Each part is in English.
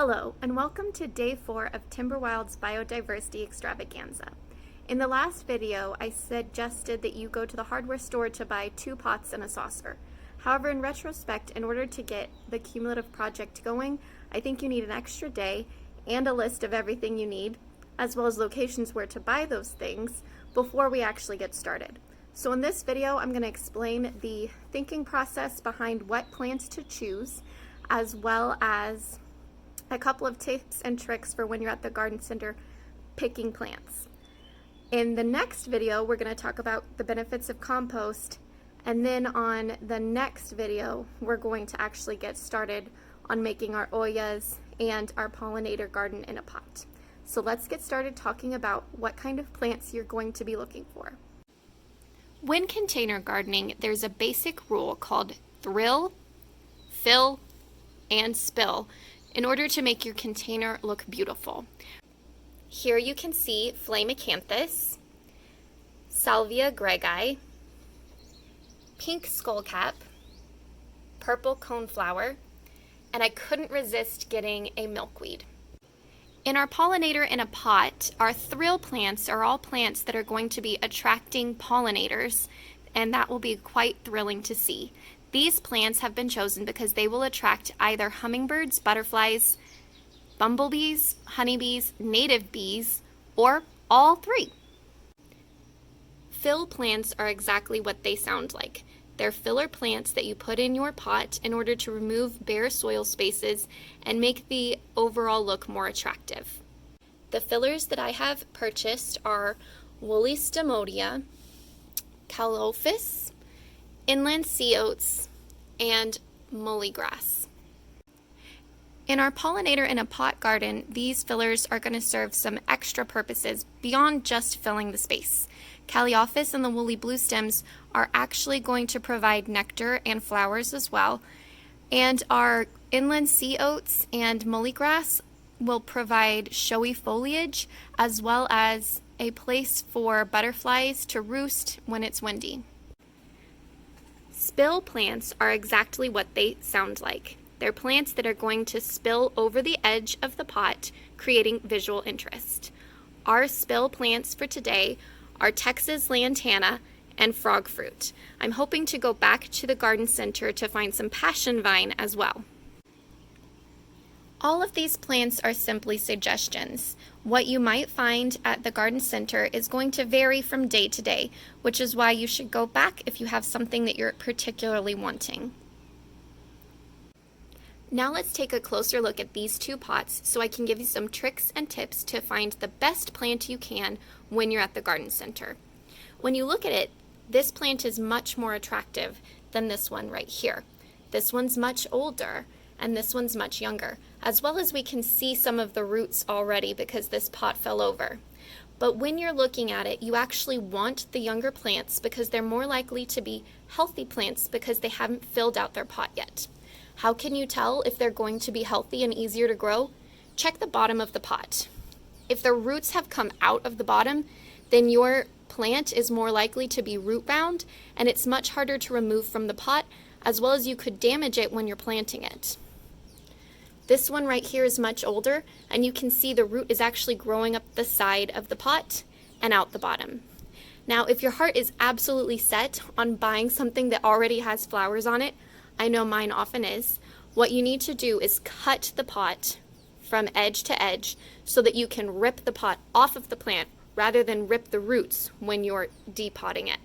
Hello, and welcome to Day 4 of Timberwild's Biodiversity Extravaganza. In the last video, I suggested that you go to the hardware store to buy 2 pots and a saucer. However, in retrospect, in order to get the cumulative project going, I think you need an extra day and a list of everything you need, as well as locations where to buy those things before we actually get started. So in this video, I'm going to explain the thinking process behind what plants to choose, as well as a couple of tips and tricks for when you're at the garden center picking plants. In the next video, we're going to talk about the benefits of compost, and then on the next video, we're going to actually get started on making our Oyas and our pollinator garden in a pot. So let's get started talking about what kind of plants you're going to be looking for. When container gardening, there's a basic rule called thrill, fill, and spill in order to make your container look beautiful. Here you can see flame acanthus, Salvia greggi, pink skullcap, purple coneflower, and I couldn't resist getting a milkweed. In our pollinator in a pot, our thrill plants are all plants that are going to be attracting pollinators, and that will be quite thrilling to see. These plants have been chosen because they will attract either hummingbirds, butterflies, bumblebees, honeybees, native bees, or all three. Fill plants are exactly what they sound like. They're filler plants that you put in your pot in order to remove bare soil spaces and make the overall look more attractive. The fillers that I have purchased are woolly stomodia, calophis, inland sea oats, and mullygrass. In our pollinator in a pot garden, these fillers are going to serve some extra purposes beyond just filling the space. Calaphis and the woolly blue stems are actually going to provide nectar and flowers as well, and our inland sea oats and mullygrass will provide showy foliage as well as a place for butterflies to roost when it's windy. Spill plants are exactly what they sound like. They're plants that are going to spill over the edge of the pot, creating visual interest. Our spill plants for today are Texas lantana and frog fruit. I'm hoping to go back to the garden center to find some passion vine as well. All of these plants are simply suggestions. What you might find at the garden center is going to vary from day to day, which is why you should go back if you have something that you're particularly wanting. Now let's take a closer look at these 2 pots so I can give you some tricks and tips to find the best plant you can when you're at the garden center. When you look at it, this plant is much more attractive than this one right here. This one's much older, and this one's much younger, as well as we can see some of the roots already because this pot fell over. But when you're looking at it, you actually want the younger plants because they're more likely to be healthy plants because they haven't filled out their pot yet. How can you tell if they're going to be healthy and easier to grow? Check the bottom of the pot. If the roots have come out of the bottom, then your plant is more likely to be root bound, and it's much harder to remove from the pot, as well as you could damage it when you're planting it. This one right here is much older, and you can see the root is actually growing up the side of the pot and out the bottom. Now, if your heart is absolutely set on buying something that already has flowers on it, I know mine often is, what you need to do is cut the pot from edge to edge so that you can rip the pot off of the plant rather than rip the roots when you're depotting it.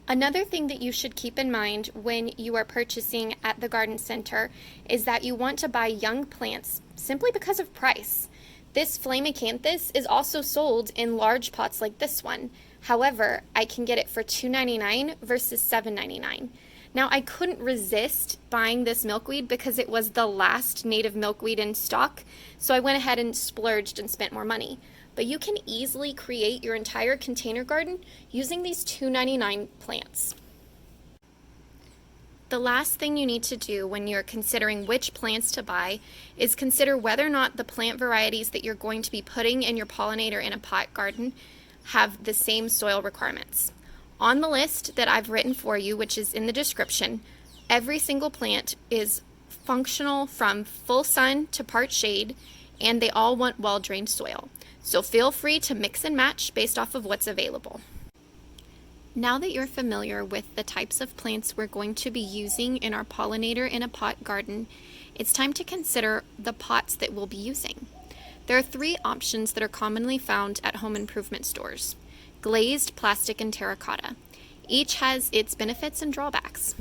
Another thing that you should keep in mind when you are purchasing at the garden center is that you want to buy young plants simply because of price. This flame acanthus is also sold in large pots like this one. However, I can get it for $2.99 versus $7.99. Now, I couldn't resist buying this milkweed because it was the last native milkweed in stock, so I went ahead and splurged and spent more money. But you can easily create your entire container garden using these $2.99 plants. The last thing you need to do when you're considering which plants to buy is consider whether or not the plant varieties that you're going to be putting in your pollinator in a pot garden have the same soil requirements. On the list that I've written for you, which is in the description, every single plant is functional from full sun to part shade, and they all want well-drained soil. So feel free to mix and match based off of what's available. Now that you're familiar with the types of plants we're going to be using in our pollinator in a pot garden, it's time to consider the pots that we'll be using. There are 3 options that are commonly found at home improvement stores: glazed, plastic, and terracotta. Each has its benefits and drawbacks.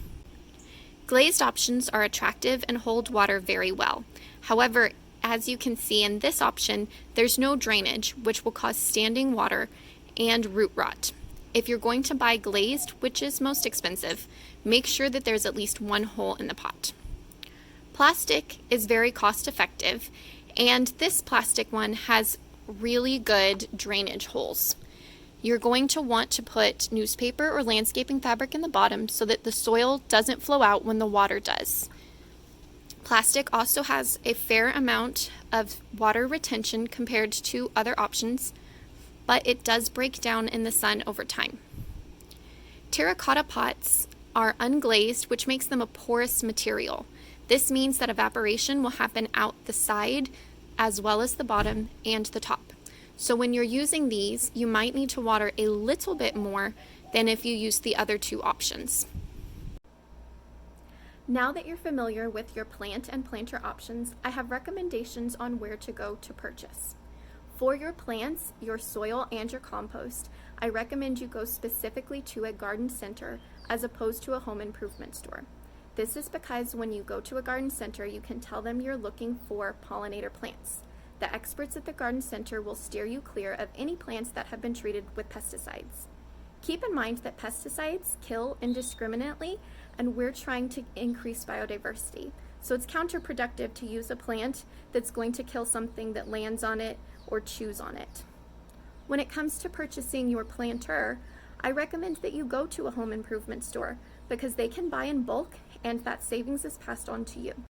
Glazed options are attractive and hold water very well. However, as you can see in this option, there's no drainage, which will cause standing water and root rot. If you're going to buy glazed, which is most expensive, make sure that there's at least 1 hole in the pot. Plastic is very cost effective, and this plastic one has really good drainage holes. You're going to want to put newspaper or landscaping fabric in the bottom so that the soil doesn't flow out when the water does. Plastic also has a fair amount of water retention compared to other options, but it does break down in the sun over time. Terracotta pots are unglazed, which makes them a porous material. This means that evaporation will happen out the side as well as the bottom and the top. So when you're using these, you might need to water a little bit more than if you use the other 2 options. Now that you're familiar with your plant and planter options, I have recommendations on where to go to purchase. For your plants, your soil, and your compost, I recommend you go specifically to a garden center as opposed to a home improvement store. This is because when you go to a garden center, you can tell them you're looking for pollinator plants. The experts at the garden center will steer you clear of any plants that have been treated with pesticides. Keep in mind that pesticides kill indiscriminately, and we're trying to increase biodiversity. So it's counterproductive to use a plant that's going to kill something that lands on it or chews on it. When it comes to purchasing your planter, I recommend that you go to a home improvement store because they can buy in bulk and that savings is passed on to you.